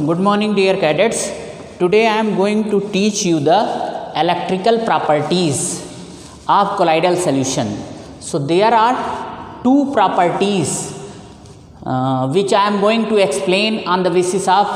good morning dear cadets. Today I am going to teach you the electrical properties of colloidal solution. So there are two properties which I am going to explain on the basis of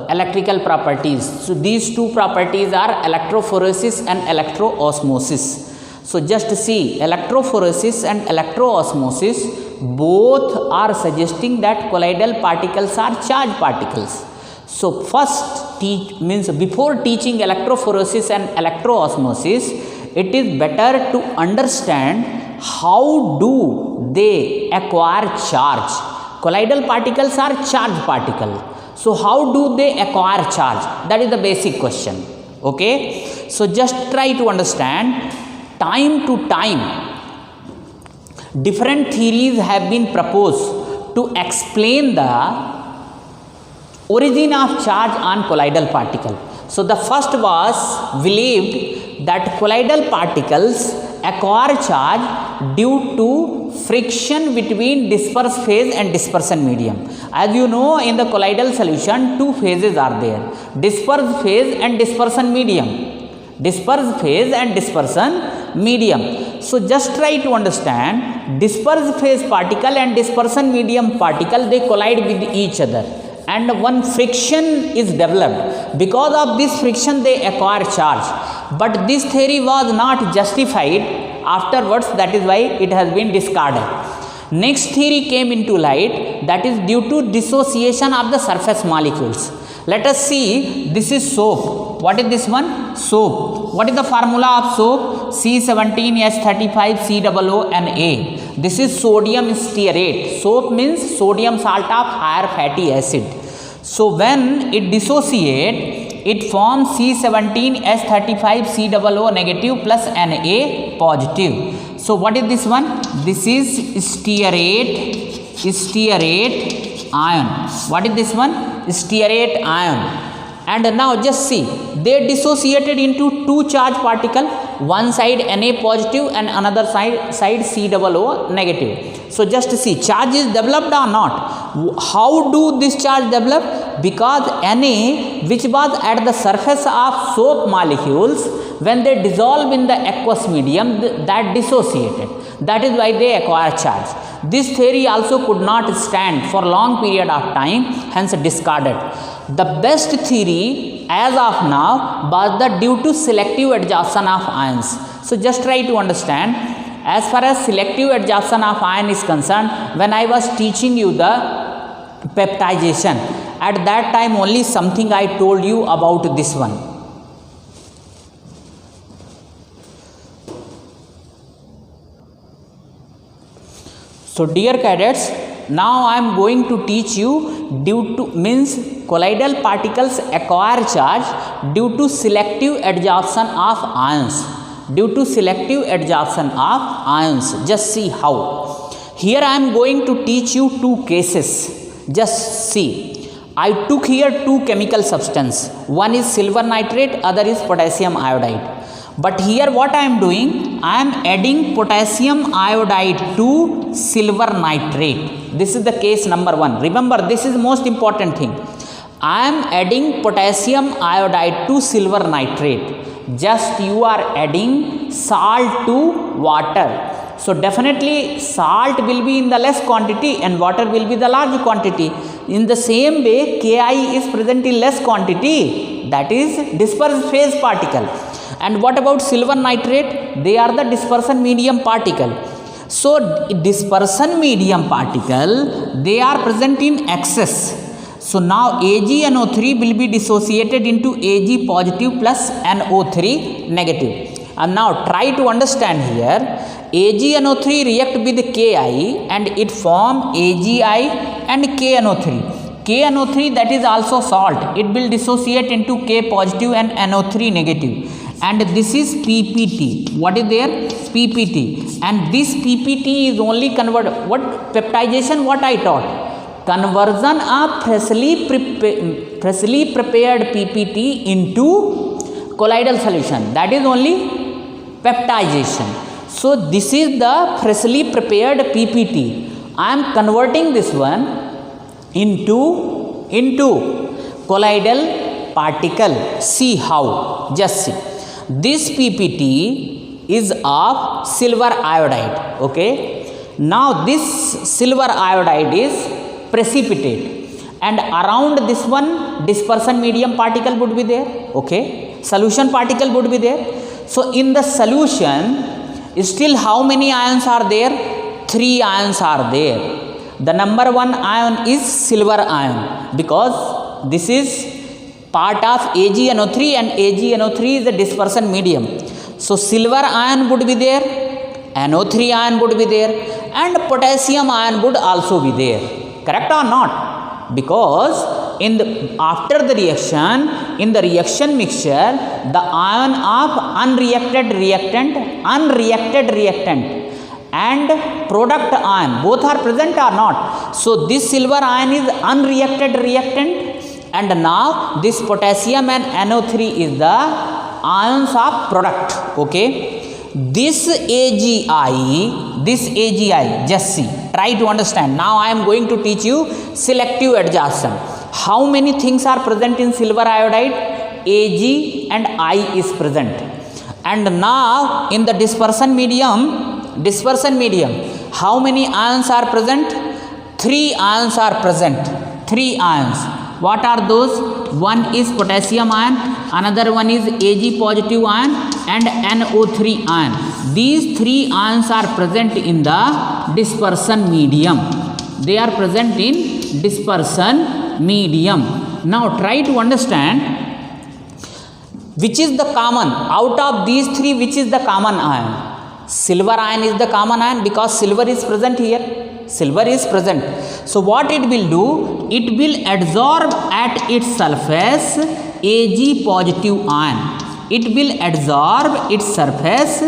electrical properties. So these two properties are electrophoresis and electroosmosis. So just see, electrophoresis and electroosmosis both are suggesting that colloidal particles are charged particles. So first before teaching electrophoresis and electroosmosis, it is better to understand how do they acquire charge. Colloidal particles are charged particles. So how do they acquire charge? That is the basic question. Okay. So just try to understand. Time to time, different theories have been proposed to explain the origin of charge on colloidal particle. So the first was believed that colloidal particles acquire charge due to friction between disperse phase and dispersion medium. As you know, in the colloidal solution, two phases are there: disperse phase and dispersion medium. Disperse phase and dispersion medium. So just try to understand, disperse phase particle and dispersion medium particle, they collide with each other and one friction is developed. Because of this friction they acquire charge, but this theory was not justified afterwards, that is why it has been discarded. Next theory came into light, that is due to dissociation of the surface molecules. Let us see, this is soap. What is this one? Soap. What is the formula of soap? C17H35COO-Na. This is sodium stearate. Soap means sodium salt of higher fatty acid. So when it dissociates, it forms C17H35COO- plus Na positive. So what is this one? This is stearate ion. What is this one? Stearate ion. And now just see, they dissociated into two charge particle, one side Na positive and another side COO negative. So just see, charge is developed or not. How do this charge develop? Because Na, which was at the surface of soap molecules, when they dissolve in the aqueous medium, that dissociated. That is why they acquire charge. This theory also could not stand for long period of time, hence discarded. The best theory as of now was the due to selective adsorption of ions. So just try to understand, as far as selective adsorption of ion is concerned, when I was teaching you the peptidization, at that time only something I told you about this one. So dear cadets, now I am going to teach you due to colloidal particles acquire charge due to selective adsorption of ions. Due to selective adsorption of ions. Just see how. Here I am going to teach you two cases. Just see. I took here two chemical substance. One is silver nitrate, other is potassium iodide. But here what I am doing, I am adding potassium iodide to silver nitrate. This is the case number one. Remember, this is the most important thing. I am adding potassium iodide to silver nitrate. Just you are adding salt to water. So definitely salt will be in the less quantity and water will be the large quantity. In the same way, Ki is present in less quantity, that is dispersed phase particle. And what about silver nitrate? They are the dispersion medium particle. So dispersion medium particle, they are present in excess. So now AgNO3 will be dissociated into Ag positive plus NO3 negative. And now try to understand here, AgNO3 react with Ki and it form AgI and KNO3. KNO3, that is also salt. It will dissociate into K positive and NO3 negative. And this is PPT. What is there? PPT. And this PPT is only converted. What peptidization? What I taught? Conversion of freshly prepared PPT into colloidal solution. That is only peptidization. So this is the freshly prepared PPT. I am converting this one into colloidal particle. See how, just see. This PPT is of silver iodide. Okay, now this silver iodide is precipitate, and around this one dispersion medium particle would be there. Okay, solution particle would be there. So in the solution still how many ions are there? 3 ions are there. The number 1 ion is silver ion, because this is part of AgNO3 and AgNO3 is the dispersion medium. So silver ion would be there, NO3 ion would be there, and potassium ion would also be there. Correct or not? Because after the reaction, in the reaction mixture, the ion of unreacted reactant and product ion both are present or not. So this silver ion is unreacted reactant, and now this potassium and NO3 is the ions of product. Okay, this AgI, just see, try to understand. Now I am going to teach you selective adsorption. How many things are present in silver iodide? Ag and I is present. And now in the dispersion medium, how many ions are present? 3 ions are present. 3 ions. What are those? One is potassium ion, another one is Ag positive ion, and NO3 ion. These 3 ions are present in the dispersion medium. They are present in dispersion medium. Now try to understand which is the common out of these 3. Which is the common ion? Silver ion is the common ion, because silver is present here. Silver is present. So what it will do? It will adsorb at its surface Ag positive ion. It will adsorb its surface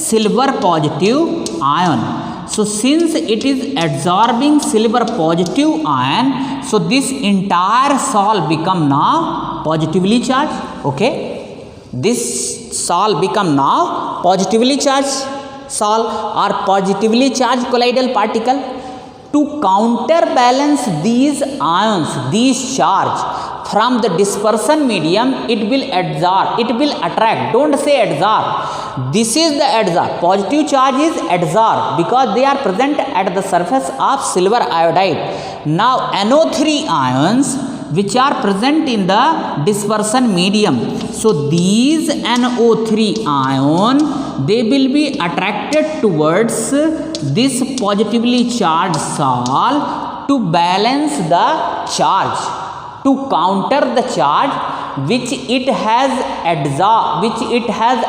silver positive ion. So since it is absorbing silver positive ion, so this entire salt become now positively charged. Okay, this salt become now positively charged salt or positively charged colloidal particle. To counterbalance these ions, these charge from the dispersion medium, it will adsorb, it will attract. Don't say adsorb. This is the adsorb. Positive charge is adsorb because they are present at the surface of silver iodide. Now NO3 ions which are present in the dispersion medium. So these NO3 ion, they will be attracted towards this positively charged salt to balance the charge, to counter the charge which it has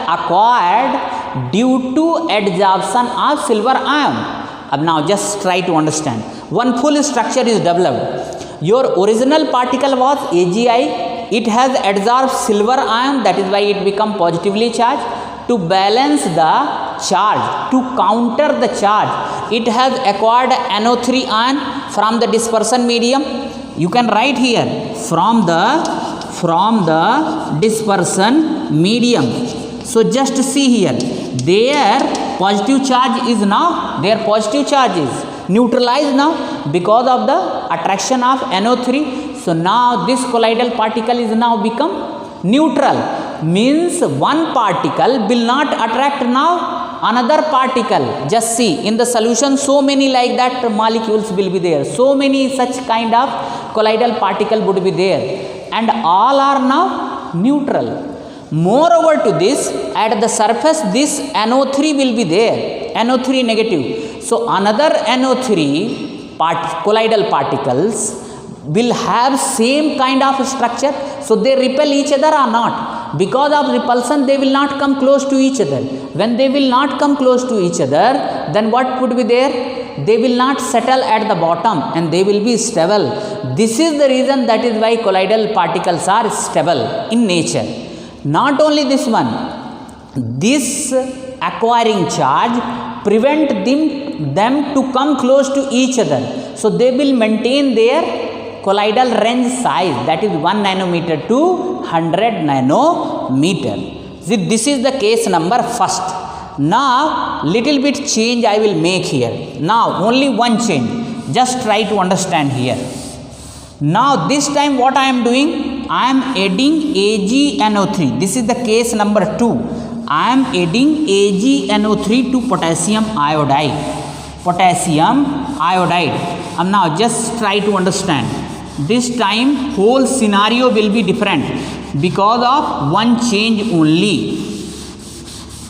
acquired due to adsorption of silver ion. Now just try to understand. One full structure is developed. Your original particle was AgI. It has adsorbed silver ion, that is why it become positively charged. To balance the charge, to counter the charge, it has acquired NO3 ion from the dispersion medium. You can write here from the dispersion medium. So just see here, their positive charge is neutralized now because of the attraction of NO3. So now this colloidal particle is now become neutral, means one particle will not attract now another particle. Just see, in the solution so many like that molecules will be there, so many such kind of colloidal particle would be there, and all are now neutral. Moreover to this, at the surface this NO3 will be there, NO3 negative. So another NO3 colloidal particles will have same kind of structure. So they repel each other or not? Because of repulsion they will not come close to each other. When they will not come close to each other, then what would be there? They will not settle at the bottom and they will be stable. This is the reason, that is why colloidal particles are stable in nature. Not only this one, this acquiring charge prevent them to come close to each other. So they will maintain their colloidal range size, that is 1 nanometer to 100 nanometer. See, this is the case number first. Now little bit change I will make here. Now only one change, just try to understand here. Now this time what I am doing, I am adding AgNO3. This is the case number 2. I am adding AgNO3 to potassium iodide. Potassium iodide. Now just try to understand. This time whole scenario will be different because of one change only.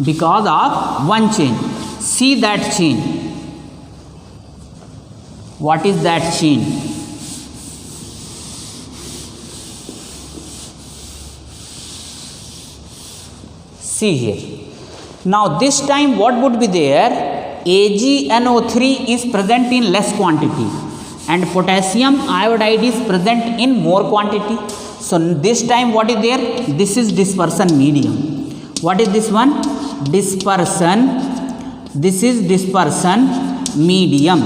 Because of one change. See that change. What is that change? See here. Now this time what would be there? AgNO3 is present in less quantity and potassium iodide is present in more quantity. So this time what is there? This is dispersion medium. What is this one? Dispersion. This is dispersion medium.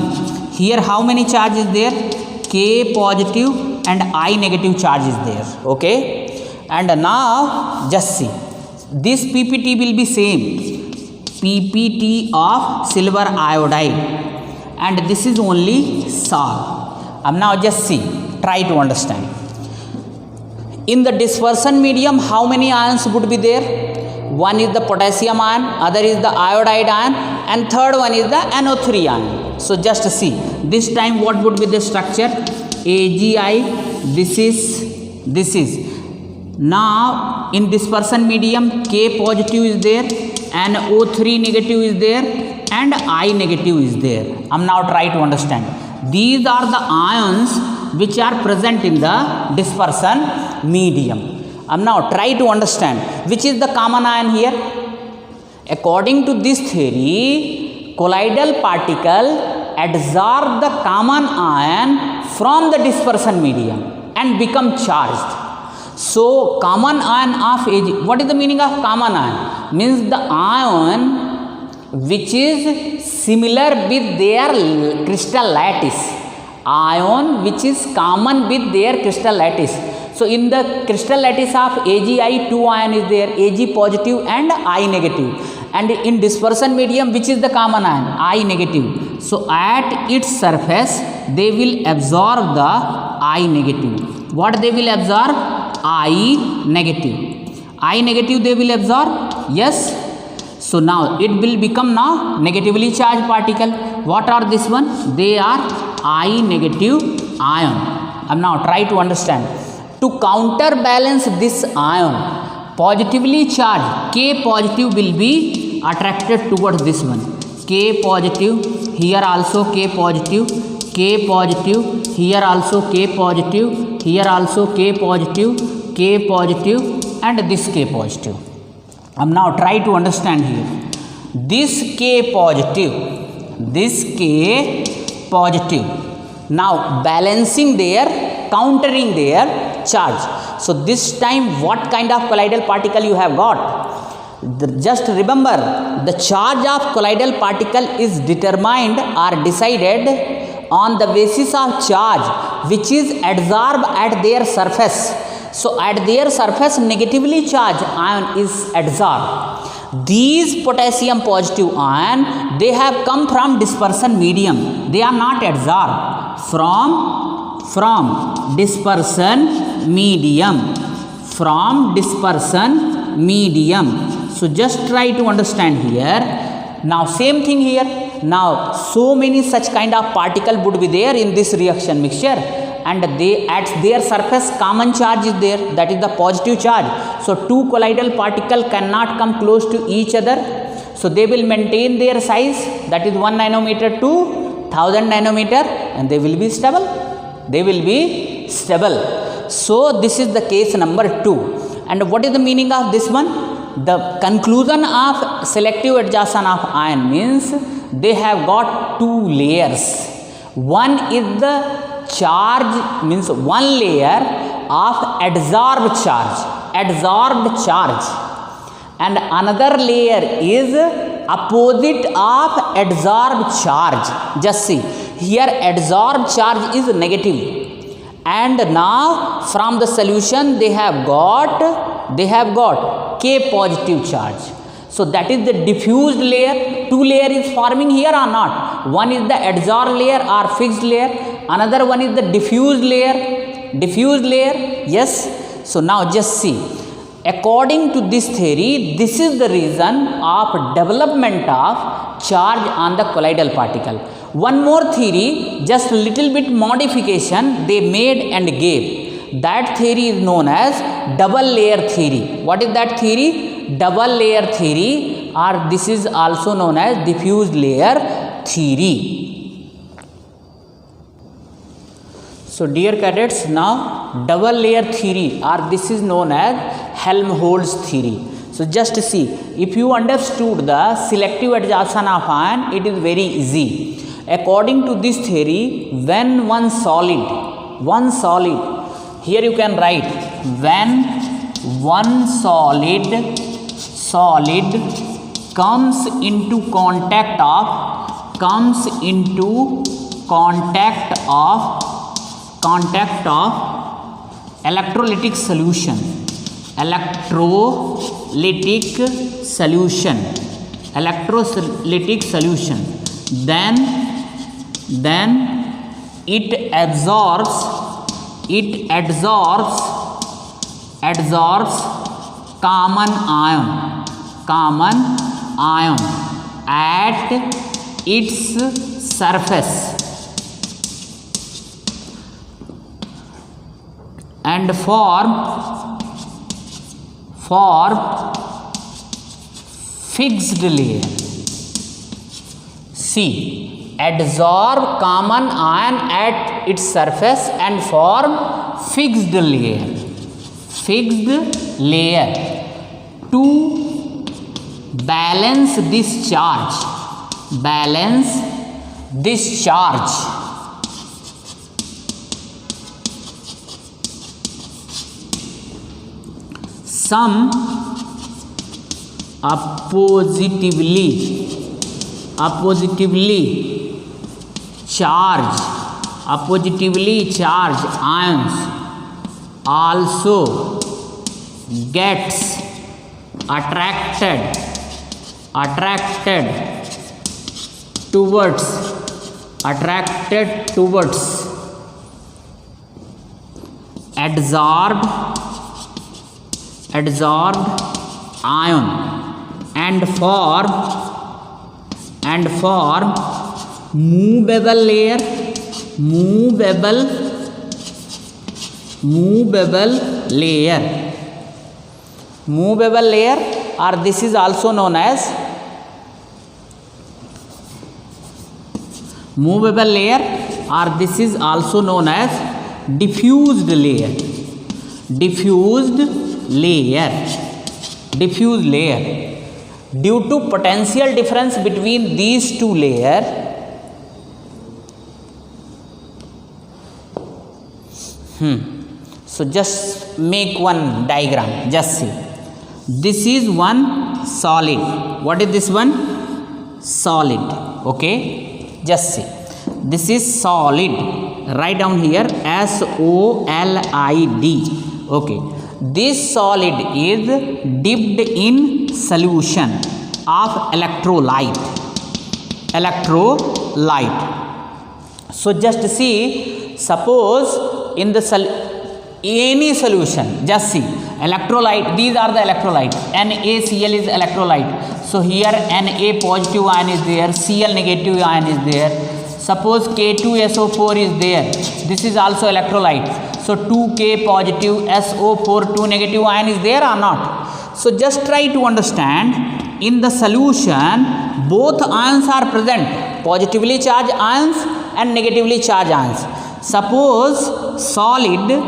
Here how many charge is there? K positive and I negative charge is there. Okay. And now just see. This PPT will be same. PPT of silver iodide. And this is only salt. Now just see. Try to understand. In the dispersion medium, how many ions would be there? One is the potassium ion, other is the iodide ion, and third one is the NO3 ion. So just see. This time what would be the structure? AgI. This is. Now in dispersion medium, K positive is there, NO3 negative is there, and I negative is there. Now try to understand. These are the ions which are present in the dispersion medium. Now try to understand which is the common ion here. According to this theory, colloidal particle absorb the common ion from the dispersion medium and become charged. So common ion of Ag, what is the meaning of common ion? Means the ion which is similar with their crystal lattice. Ion which is common with their crystal lattice. So in the crystal lattice of AgI, two ion is there, Ag positive and I negative. And in dispersion medium, which is the common ion? I negative. So at its surface, they will absorb the I negative. What they will absorb? I negative. I negative they will absorb? Yes. So now it will become now negatively charged particle. What are this one? They are I negative ion. Now try to understand. To counterbalance this ion, positively charged K positive will be attracted towards this one. K positive, here also K positive, K positive, here also K positive, here also K positive, K positive, and this K positive. Now try to understand here. This K positive, this K positive. Now balancing their, countering their charge. So this time what kind of colloidal particle you have got? Just remember, the charge of colloidal particle is determined or decided on the basis of charge which is adsorbed at their surface. So at their surface negatively charged ion is adsorbed. These potassium positive ion, they have come from dispersion medium. They are not adsorbed from dispersion medium. From dispersion medium. So just try to understand here. Now same thing here. Now so many such kind of particle would be there in this reaction mixture, and they at their surface common charge is there, that is the positive charge. So two colloidal particle cannot come close to each other. So they will maintain their size, that is 1 nanometer to 1000 nanometer, and they will be stable. They will be stable. So this is the case number 2. And what is the meaning of this one? The conclusion of selective adsorption of ion means they have got two layers. One is the charge, means one layer of adsorbed charge, and another layer is opposite of adsorbed charge. Just see, here adsorbed charge is negative, and now from the solution they have got K positive charge. So that is the diffused layer. Two layer is forming here or not? One is the adsorbed layer or fixed layer. Another one is the diffused layer. Diffused layer, yes. So now just see, according to this theory, this is the reason of development of charge on the colloidal particle. One more theory, just little bit modification they made and gave. That theory is known as double layer theory. What is that theory? Double layer theory, or this is also known as diffuse layer theory. So dear cadets, now double layer theory, or this is known as Helmholtz theory. So just see, if you understood the selective adsorption of ion, it is very easy. According to this theory, when one solid, here you can write, when one solid comes into contact of electrolytic solution, then it absorbs common ion at its surface and form fixed layer. See, adsorb common ion at its surface and form fixed layer to balance this charge. Some positively charged ions also gets attracted towards adsorbed ion and form movable layer, or this is also known as diffused layer. Due to potential difference between these two layers, so just make one diagram. Just see, this is one solid. What is this one? Solid. Okay, just see, this is solid. Write down here SOLID. Okay, this solid is dipped in solution of electrolyte. So just see, suppose in the any solution, just see, electrolyte, these are the electrolytes. NaCl is electrolyte. So here Na positive ion is there, Cl negative ion is there. Suppose K2SO4 is there, this is also electrolyte. So 2K positive SO4 2 negative ion is there or not? So just try to understand, in the solution both ions are present, positively charged ions and negatively charged ions. Suppose solid is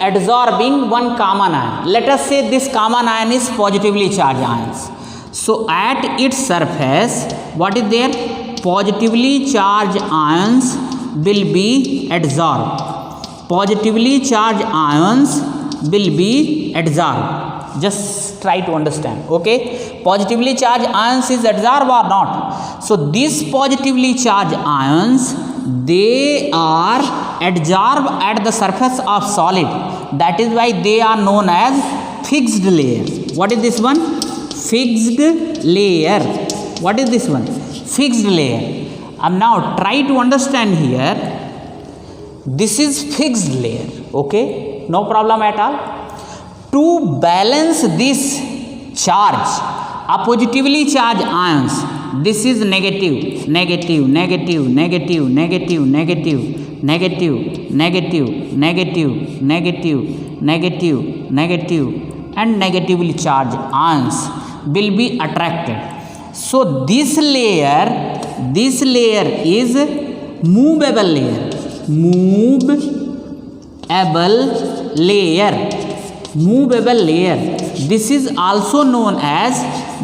adsorbing one common ion. Let us say this common ion is positively charged ions. So at its surface, what is there? Positively charged ions will be adsorbed. Just try to understand. Okay, positively charged ions is adsorbed or not? So these positively charged ions, they are adsorbed at the surface of solid. That is why they are known as fixed layer. What is this one? Fixed layer. What is this one? Fixed layer. Now try to understand here. this is fixed layer. Okay, no problem at all. To balance this charge, a positively charged ions, this is negative, negative, negative, negative, negative, negative, negative, negative, negative, negative, negative, negative, and negatively charged ions will be attracted. So this layer is movable layer, movable layer. This is also known as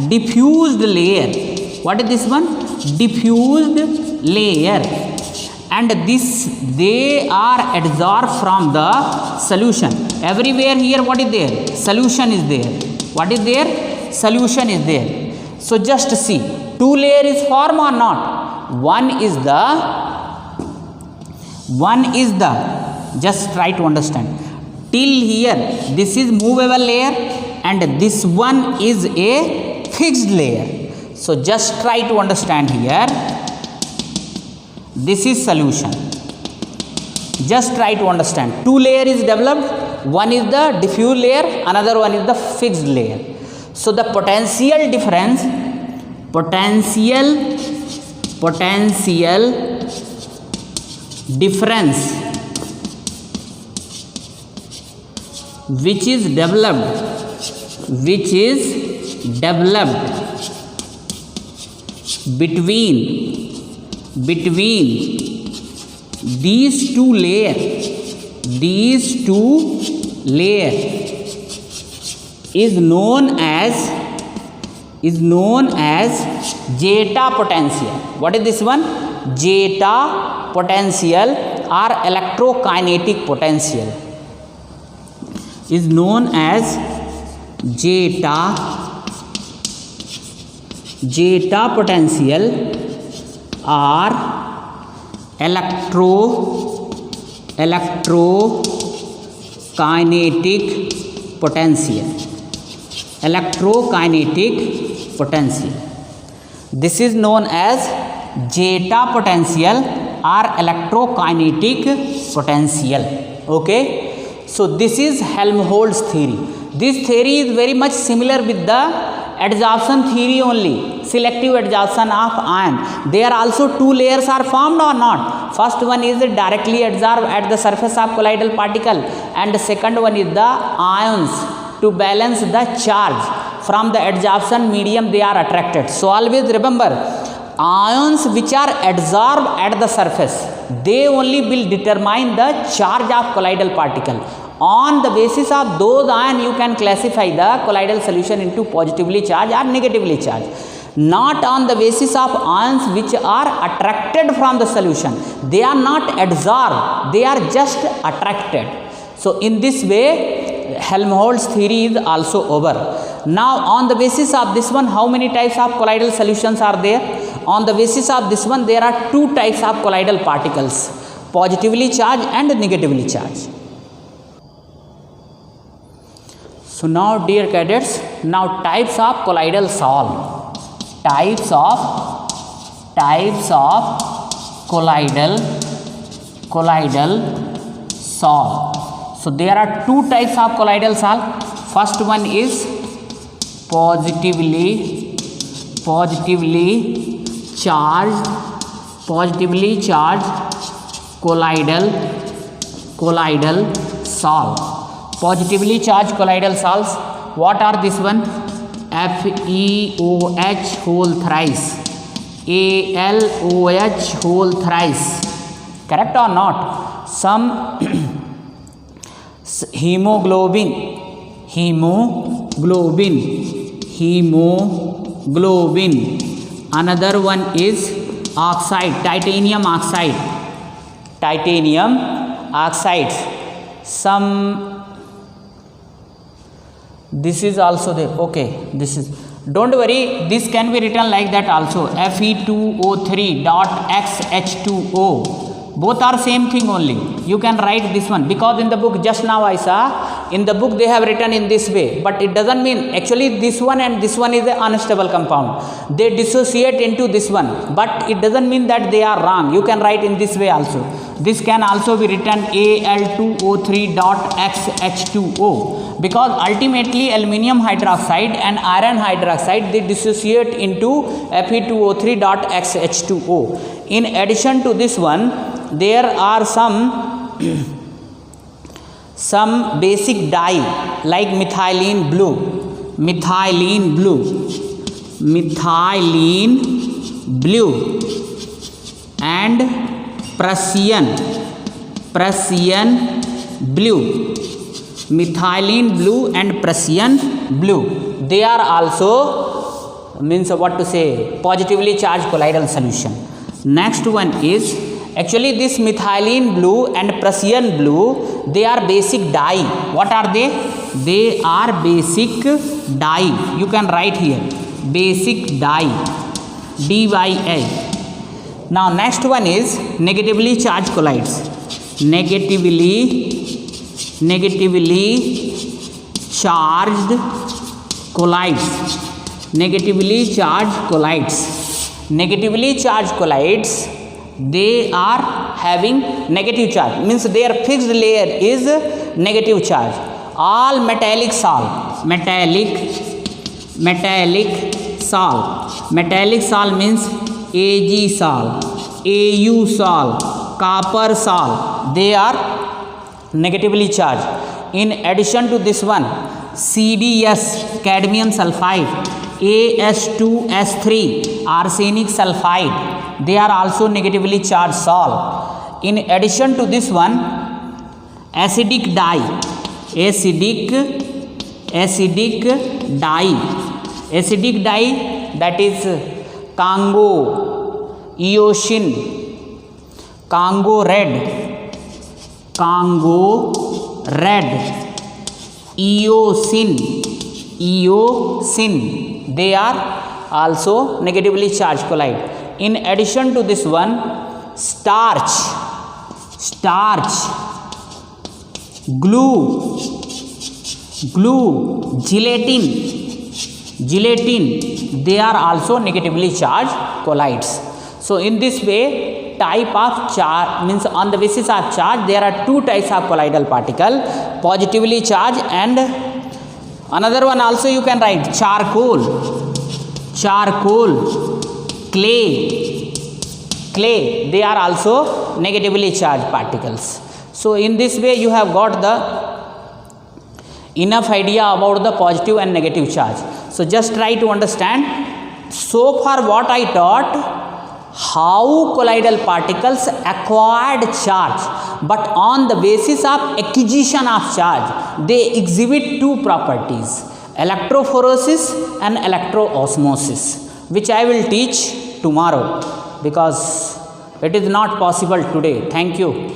diffused layer. What is this one? Diffused layer. And this, they are absorbed from the solution. Everywhere here, what is there? Solution is there. What is there? Solution is there. So just see, two layer is formed or not? One is the, just try to understand. Till here, this is movable layer and this one is a fixed layer. So just try to understand here. This is solution. Just try to understand. Two layer is developed. One is the diffuse layer, another one is the fixed layer. So the potential difference, which is developed between these two layers is known as zeta potential. What is this one? Zeta potential or electrokinetic potential is known as zeta potential or electrokinetic potential. This is known as zeta potential or electrokinetic potential. Okay, so this is Helmholtz theory. This theory is very much similar with the adsorption theory only, selective adsorption of ion. There also two layers are formed or not? First one is directly adsorbed at the surface of colloidal particle and the second one is the ions. To balance the charge from the adsorption medium, they are attracted. So always remember, ions which are adsorbed at the surface, they only will determine the charge of colloidal particle. On the basis of those ions, you can classify the colloidal solution into positively charged or negatively charged. Not on the basis of ions which are attracted from the solution. They are not adsorbed, they are just attracted. So in this way, Helmholtz theory is also over. Now on the basis of this one, how many types of colloidal solutions are there? On the basis of this one, there are two types of colloidal particles, positively charged and negatively charged. So now dear cadets, now types of colloidal salt. Types of colloidal salt. So there are two types of colloidal salt. First one is positively charged colloidal salt. Positively charged colloidal salts. What are this one? FeOH whole thrice, AlOH whole thrice. Correct or not? Some hemoglobin. Another one is oxide, titanium oxide. Some, this is also there. Okay, this is, don't worry, this can be written like that also. Fe2O3.XH2O. Both are same thing only. You can write this one because in the book just now I saw in the book they have written in this way, but it doesn't mean actually this one and this one is an unstable compound. They dissociate into this one, but it doesn't mean that they are wrong. You can write in this way also. This can also be written Al2O3.XH2O, because ultimately aluminum hydroxide and iron hydroxide, they dissociate into Fe2O3.XH2O. In addition to this one, there are some basic dye like methylene blue, and Prussian blue, methylene blue and Prussian blue. They are also means what to say, positively charged colloidal solution. Next one is actually this methylene blue and Prussian blue, they are basic dye. What are they? They are basic dye. You can write here basic dye, DYA. Now next one is negatively charged colloids. Negatively charged colloids. Negatively charged colloids, they are having negative charge, means their fixed layer is negative charge. All metallic salt means Ag salt, Au salt, copper salt, they are negatively charged. In addition to this one, CdS, cadmium sulfide, As2S3, arsenic sulfide, they are also negatively charged salt. In addition to this one, acidic dye, that is Congo, Eosin, Congo red, Eosin, they are also negatively charged colloid. In addition to this one, starch, glue, gelatin, they are also negatively charged colloids. So in this way, type of charge means on the basis of charge, there are two types of colloidal particle, positively charged and another one also you can write charcoal, clay, they are also negatively charged particles. So in this way you have got the enough idea about the positive and negative charge. So just try to understand. So far what I taught, how colloidal particles acquired charge, but on the basis of acquisition of charge, they exhibit two properties, electrophoresis and electroosmosis, which I will teach tomorrow because it is not possible today. Thank you.